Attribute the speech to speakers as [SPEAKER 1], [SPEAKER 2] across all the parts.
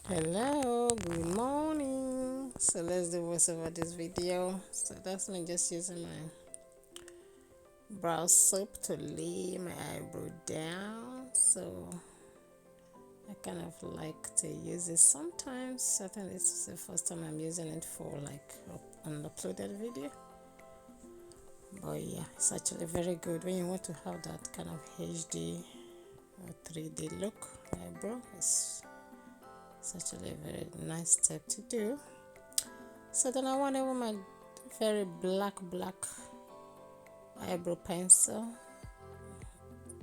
[SPEAKER 1] Hello, good morning. So let's do voiceover this video. So that's me just using my brow soap to lay my eyebrow down. So I kind of like to use it sometimes. I think this is the first time I'm using it for like an uploaded video. But yeah, it's actually very good when you want to have that kind of HD or 3D look eyebrow. It's actually a very nice step to do. So then I went over my very black eyebrow pencil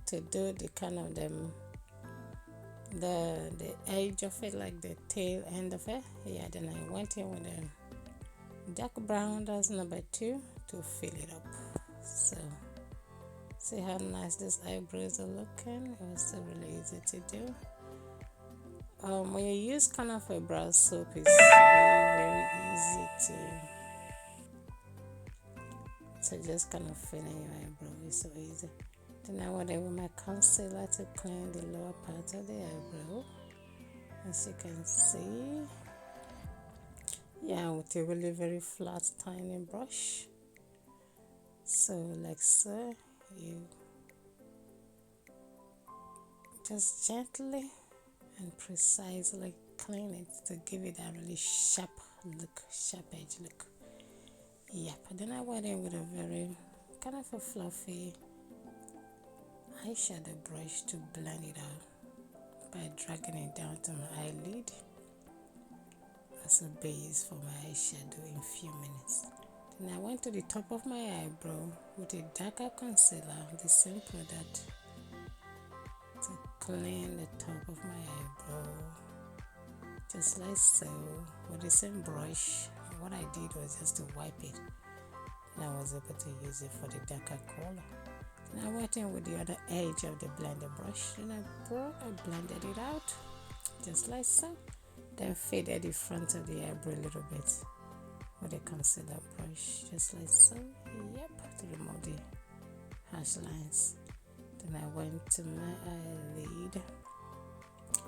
[SPEAKER 1] to do the kind of the edge of it, like the tail end of it. Yeah, then I went in with a dark brown, that's number 2, to fill it up. So see how nice these eyebrows are looking. It was really easy to do. When you use kind of a brow soap, it's very easy to just kind of fill in your eyebrow. It's so easy. Then I went in with my concealer to clean the lower part of the eyebrow, as you can see. Yeah, with a really very flat tiny brush. So like so, you just gently and precisely clean it to give it a really sharp look, sharp edge look. Yep. Then I went in with a very kind of a fluffy eyeshadow brush to blend it out by dragging it down to my eyelid as a base for my eyeshadow in few minutes. Then I went to the top of my eyebrow with a darker concealer, the same product, to clean the top of my eyebrow, just like so, with the same brush. What I did was just to wipe it, and I was able to use it for the darker color. Then I went in with the other edge of the blender brush, and I blended it out, just like so. Then faded the front of the eyebrow a little bit with a concealer brush, just like so. Yep, to remove the harsh lines. Then I went to my eyelid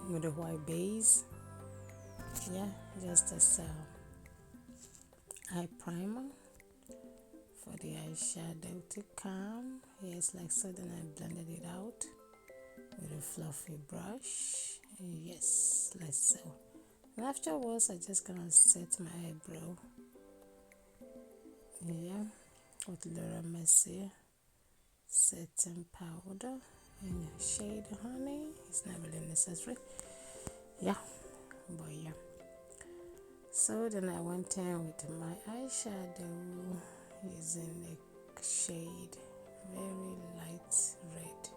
[SPEAKER 1] with a white base. Yeah, just as eye primer for the eyeshadow to come. Yes, like so. Then I blended it out with a fluffy brush. Yes, like so. And afterwards, I just gonna set my eyebrow. Yeah, with Laura Mercier setting powder in shade Honey. It's not really necessary. Yeah, but yeah. So then I went in with my eyeshadow using a shade very light red.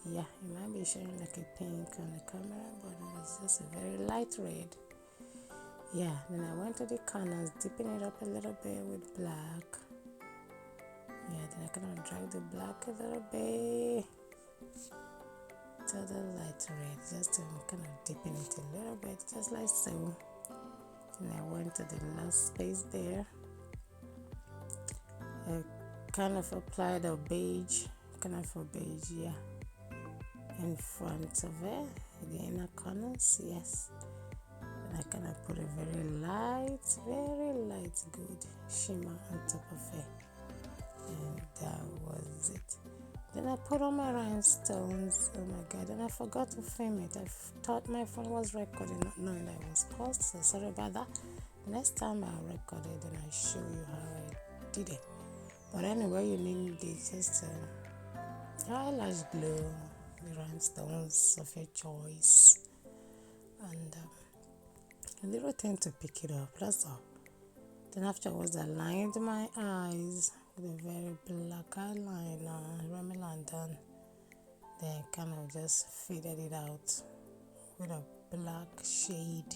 [SPEAKER 1] Yeah, it might be showing like a pink on the camera, but it was just a very light red. Yeah, then I went to the corners, dipping it up a little bit with black. Yeah, then I kind of drag the black a little bit to the light red, just to kind of deepen it a little bit, just like so. And I went to the last space there. I kind of applied a beige, yeah, in front of it, the inner corners, yes. And I kind of put a very light good shimmer on top of it. And that was it. Then I put on my rhinestones. Oh my god, and I forgot to film it. I thought my phone was recording, not knowing that it was paused, so sorry about that. Next time I'll record it and I'll show you how I did it. But anyway, you need this just eyelash glue, the rhinestones of your choice, and a little thing to pick it up, that's all. Then afterwards I lined my eyes with a very black eyeliner, Remy London. Then kind of just faded it out with a black shade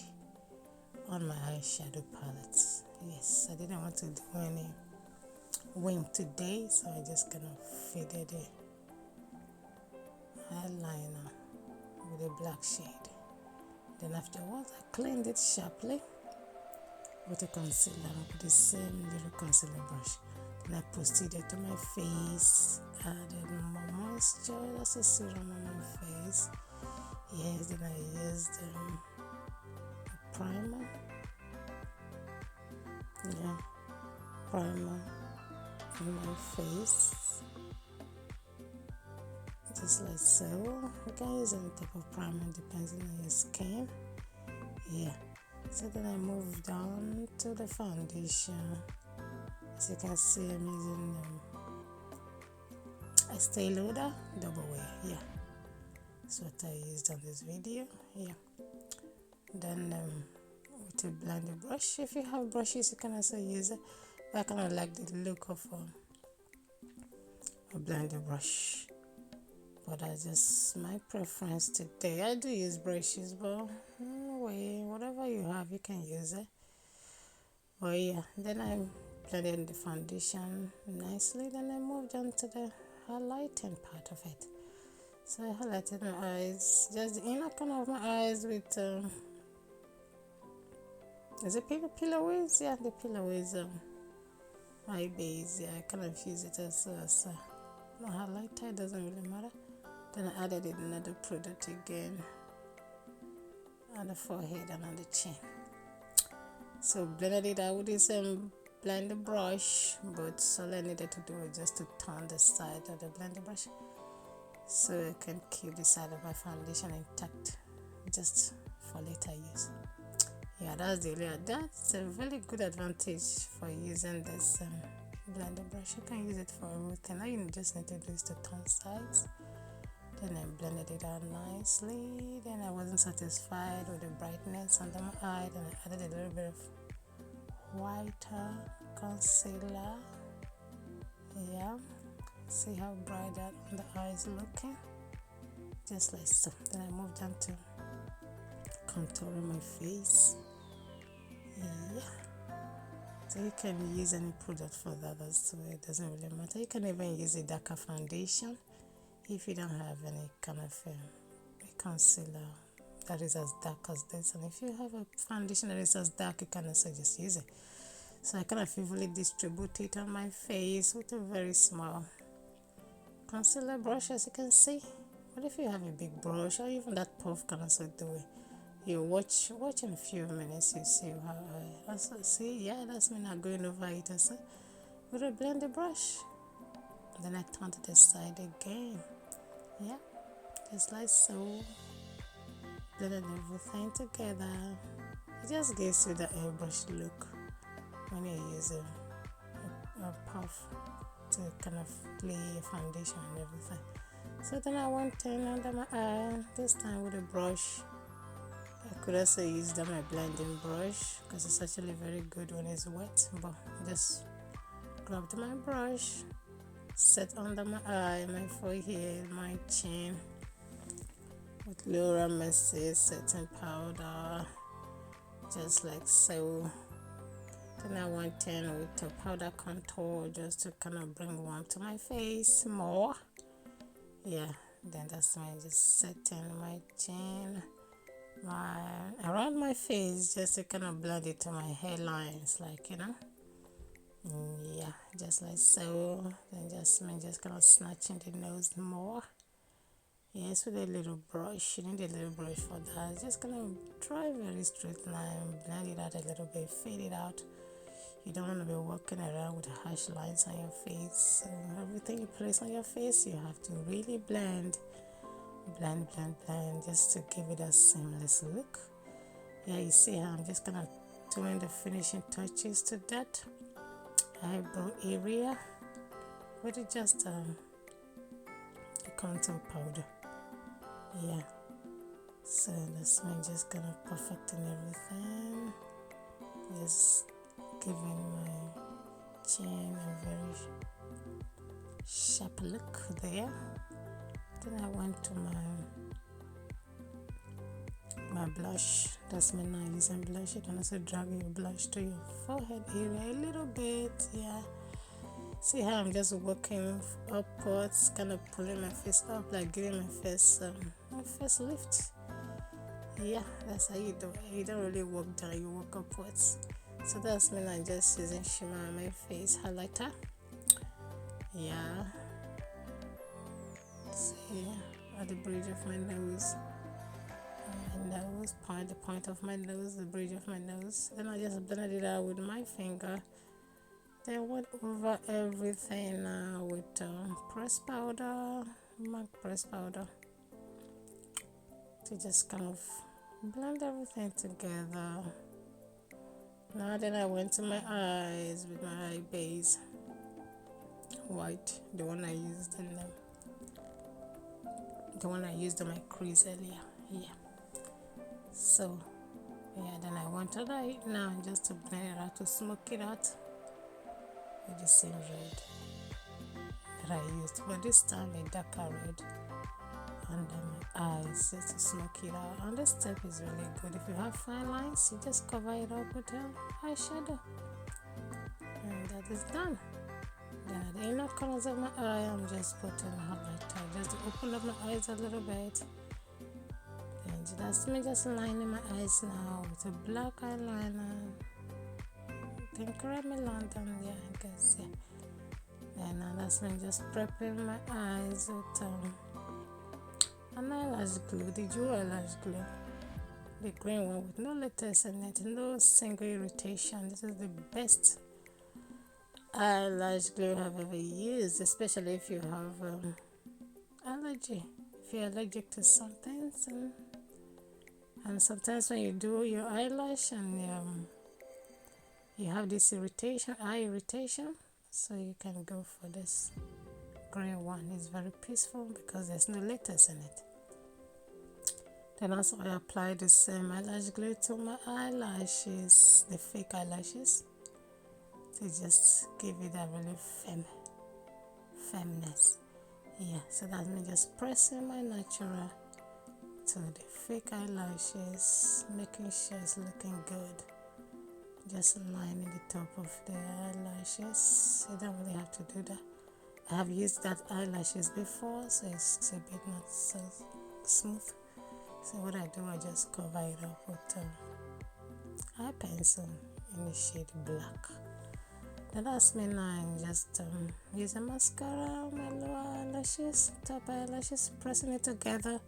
[SPEAKER 1] on my eyeshadow palette. Yes, I didn't want to do any wing today, so I just kind of faded the eyeliner with a black shade. Then afterwards I cleaned it sharply with a concealer, with the same little concealer brush. Then I proceeded to my face, added more moisture, that's a serum on my face. Yes, then I used primer. Yeah, primer on my face, just like so. You can use any type of primer depending on your skin. Yeah, so then I move down to the foundation. As you can see, I'm using Estee Lauder Double Wear. Yeah, that's what I used on this video. Yeah, then with a blender brush, if you have brushes you can also use it, but I kind of like the look of a blender brush, but that's just my preference today. I do use brushes, but anyway, whatever you have you can use it. But yeah, then I blended the foundation nicely, then I moved on to the highlighting part of it. So I highlighted my eyes, just the inner corner of my eyes with is it pillow waves? Yeah, the pillow waves eye base. Yeah, I kind of use it as a highlighter, it doesn't really matter. Then I added another product again on the forehead and on the chin. So blended it out with this blender brush, but all I needed to do was just to turn the side of the blender brush so I can keep the side of my foundation intact just for later use. Yeah, that's a very good advantage for using this blender brush. You can use it for everything. All you just need to do is to turn sides. Then I blended it out nicely. Then I wasn't satisfied with the brightness under my eye. Then I added a little bit of whiter concealer. Yeah, see how bright that on the eye is looking, just like so. Then I moved on to contouring my face. Yeah, so you can use any product for that, so it doesn't really matter. You can even use a darker foundation if you don't have any kind of a concealer that is as dark as this, and if you have a foundation that is as dark, you can also just use it. So I kind of evenly distribute it on my face with a very small concealer brush, as you can see. But if you have a big brush or even that puff can also do it. You watch in a few minutes, you see how I also see. Yeah, that's me not going over it also with a blender brush. Then I turn to the side again. Yeah, just like so. Blended everything together. It just gives you the airbrush look when you use a puff to kind of lay a foundation and everything. So then I went in under my eye, this time with a brush. I could also use my blending brush because it's actually very good when it's wet, but just grabbed my brush, set under my eye, my forehead, my chin with Laura Mercier setting powder, just like so. Then I went in with a powder contour just to kind of bring warmth to my face more. Yeah, then that's me just setting my chin, around my face, just to kind of blend it to my hairlines, like yeah, just like so. Then just kind of snatching the nose more. Yes, with a little brush. You need a little brush for that. Just kind of draw a very straight line, blend it out a little bit, fade it out. You don't want to be walking around with harsh lines on your face. So everything you place on your face, you have to really blend, just to give it a seamless look. Yeah, you see how I'm just kind of doing the finishing touches to that eyebrow area with just the contour powder. Yeah, so that's me just kind of perfecting everything, just giving my chin a very sharp look there. Then I went to my blush. That's me now using blush. You can also drag your blush to your forehead area a little bit. Yeah, see how I'm just working upwards, kind of pulling my face up, like giving my face lift. Yeah, that's how you do it. You don't really walk down, you walk upwards. So that's me now just using shimmer on my face highlighter. Yeah, see at the bridge of my nose, nose, the point of my nose, the bridge of my nose. Then I just blend it out with my finger. Then went over everything with pressed powder, MAC pressed powder, to just kind of blend everything together. Now then I went to my eyes with my eye base white, the one I used in my crease earlier. Yeah. So yeah, then I went to that now just to blend it out, to smoke it out with the same red that I used, but this time a darker red under my eyes just to smoke it out. And this step is really good. If you have fine lines, you just cover it up with eyeshadow, and that is done. Then at the inner corners of my eye, I'm just putting a highlighter just to open up my eyes a little bit. And that's me just lining my eyes now with a black eyeliner. I think Remy London, yeah, I guess, yeah. And now that's me just prepping my eyes with an eyelash glue, the Jewel eyelash glue, the green one with no latex in it, no single irritation. This is the best eyelash glue I've ever used, especially if you have allergy, if you're allergic to some things, and sometimes when you do your eyelash and you have this eye irritation, so you can go for this green one. It's very peaceful because there's no latex in it. Then also I apply the same eyelash glue to my eyelashes, the fake eyelashes, to just give it a really firmness. Yeah, so that's me just pressing my natural to the fake eyelashes, making sure it's looking good. Just lining the top of the eyelashes. You don't really have to do that. I have used that eyelashes before, so it's a bit not so smooth. So what I do, I just cover it up with eye pencil in the shade black. Then that's me now. I'm just using mascara on my lower eyelashes, top eyelashes, pressing it together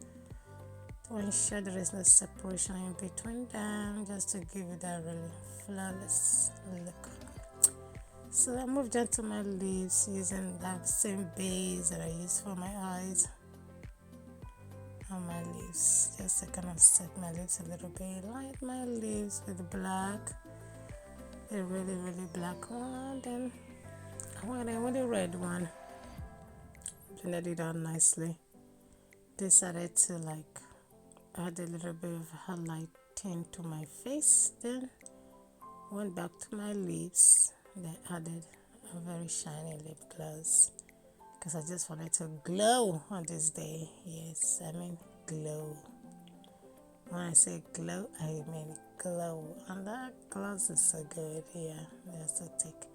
[SPEAKER 1] to ensure there is no separation in between them, just to give it a really flawless look. So I moved on to my lips using that same base that I used for my eyes on my lips, just to kind of set my lips a little bit, light my lips with black, a really black one. Then I went in with the red one, blended it out nicely. Decided to add a little bit of highlight tint to my face, then went back to my lips, then added a very shiny lip gloss because I just wanted to glow on this day. Yes, I mean glow. When I say glow, I mean glow, and that gloss is so good. Yeah, just to take.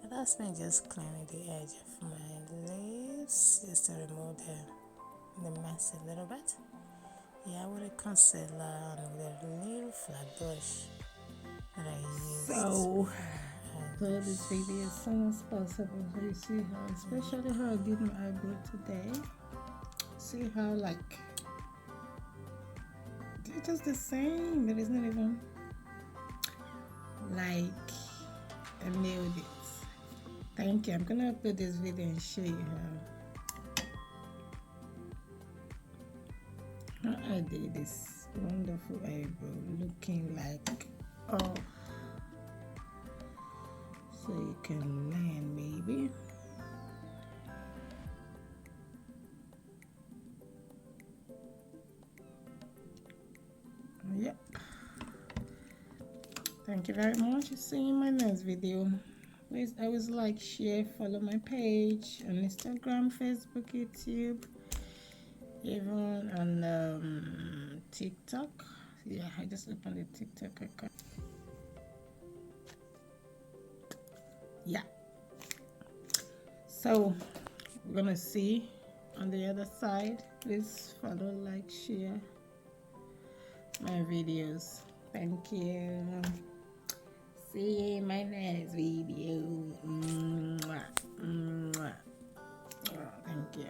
[SPEAKER 1] And that's me just cleaning the edge of my lips just to remove the mess a little bit. Yeah, with a concealer and with a little flat brush that I used.
[SPEAKER 2] So, upload this video as soon as possible so you see how, especially how I did my eyebrow today. See how it's just the same, but it's not even like I nailed it. Thank you. I'm gonna upload this video and show you how I did this wonderful eyebrow looking like so you can learn maybe. Yep. Thank you very much. See you in my next video. Please always like, share, follow my page on Instagram, Facebook, YouTube, even on TikTok. Yeah, I just opened the TikTok account. Yeah. So we're gonna see on the other side. Please follow, like, share my videos. Thank you. See you in my next video. Mwah. Mwah. Thank you.